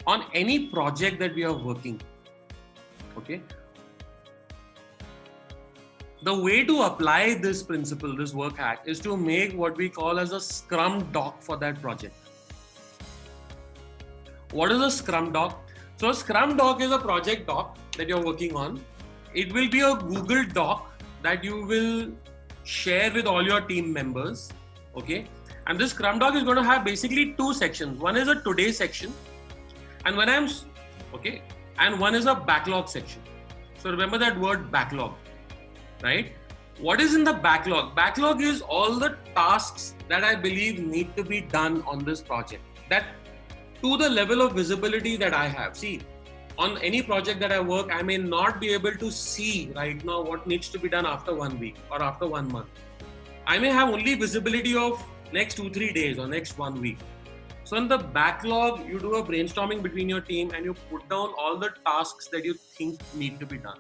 on any project that we are working. Okay. The way to apply this principle, this work hack, is to make what we call as a Scrum doc for that project. What is a Scrum doc? So a Scrum doc is a project doc that you're working on. It will be a Google Doc that you will share with all your team members. Okay. And this Scrum doc is going to have basically two sections. One is a today section, and and one is a backlog section. So remember that word backlog, right? What is in the backlog? Backlog is all the tasks that I believe need to be done on this project, that to the level of visibility that I have. See, on any project that I work, I may not be able to see right now what needs to be done after 1 week or after 1 month. I may have only visibility of next 2-3 days or next 1 week. So in the backlog, you do a brainstorming between your team and you put down all the tasks that you think need to be done.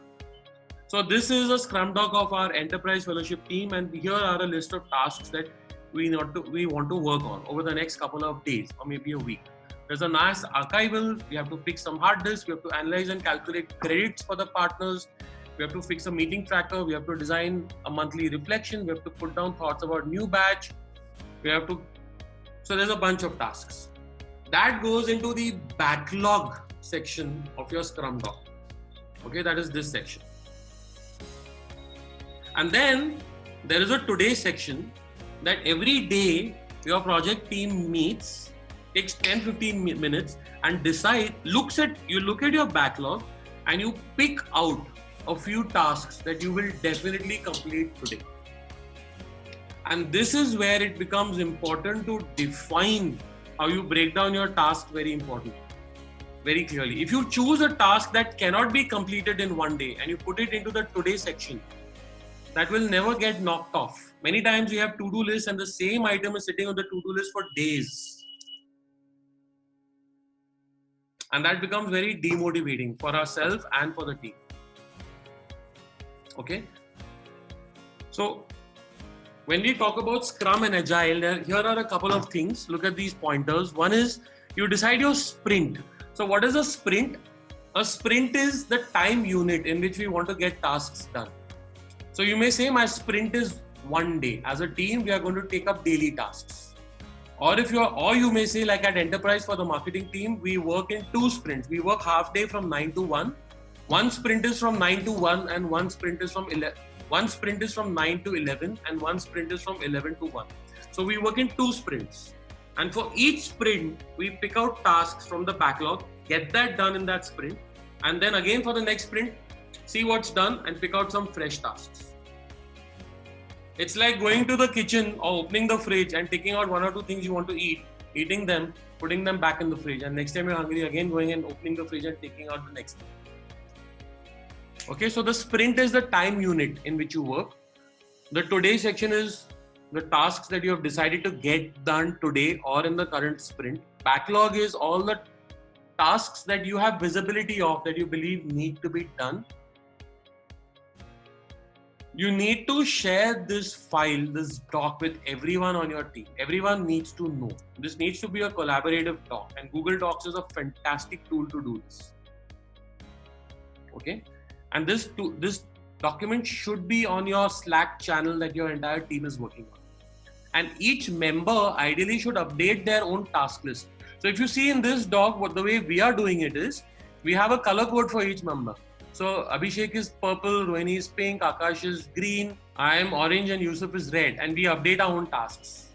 So this is a Scrum doc of our enterprise fellowship team, and here are a list of tasks that we want to work on over the next couple of days or maybe a week. There's a nice archival. We have to fix some hard disks. We have to analyze and calculate credits for the partners. We have to fix a meeting tracker. We have to design a monthly reflection. We have to put down thoughts about new batch. So there's a bunch of tasks. That goes into the backlog section of your Scrum doc. Okay, that is this section. And then there is a today section that every day your project team meets, takes 10-15 minutes and you look at your backlog and you pick out a few tasks that you will definitely complete today. And this is where it becomes important to define how you break down your task very clearly. If you choose a task that cannot be completed in one day and you put it into the today section, that will never get knocked off. Many times we have to-do lists and the same item is sitting on the to-do list for days. And that becomes very demotivating for ourselves and for the team. Okay. So when we talk about Scrum and Agile, here are a couple of things. Look at these pointers. One is you decide your sprint. So what is a sprint? A sprint is the time unit in which we want to get tasks done. So you may say my sprint is 1 day. As a team, we are going to take up daily tasks. Or you may say, like at enterprise for the marketing team, we work in 2 sprints. We work half day from 9 to 1. One sprint is from 9 to 1 and one sprint is from 11. One sprint is from 9 to 11 and one sprint is from 11 to 1. So we work in 2 sprints. And for each sprint, we pick out tasks from the backlog, get that done in that sprint. And then again for the next sprint, see what's done and pick out some fresh tasks. It's like going to the kitchen or opening the fridge and taking out 1 or 2 things you want to eat, eating them, putting them back in the fridge. And next time you're hungry, again going and opening the fridge and taking out the next thing. Okay, so the sprint is the time unit in which you work. The today section is the tasks that you have decided to get done today or in the current sprint. Backlog is all the tasks that you have visibility of that you believe need to be done. You need to share this file, this doc with everyone on your team. Everyone needs to know. This needs to be a collaborative doc, and Google Docs is a fantastic tool to do this. Okay, and this document should be on your Slack channel that your entire team is working on. And each member ideally should update their own task list. So if you see in this doc, the way we are doing it is, we have a color code for each member. So Abhishek is purple, Rohini is pink, Akash is green, I am orange and Yusuf is red, and we update our own tasks.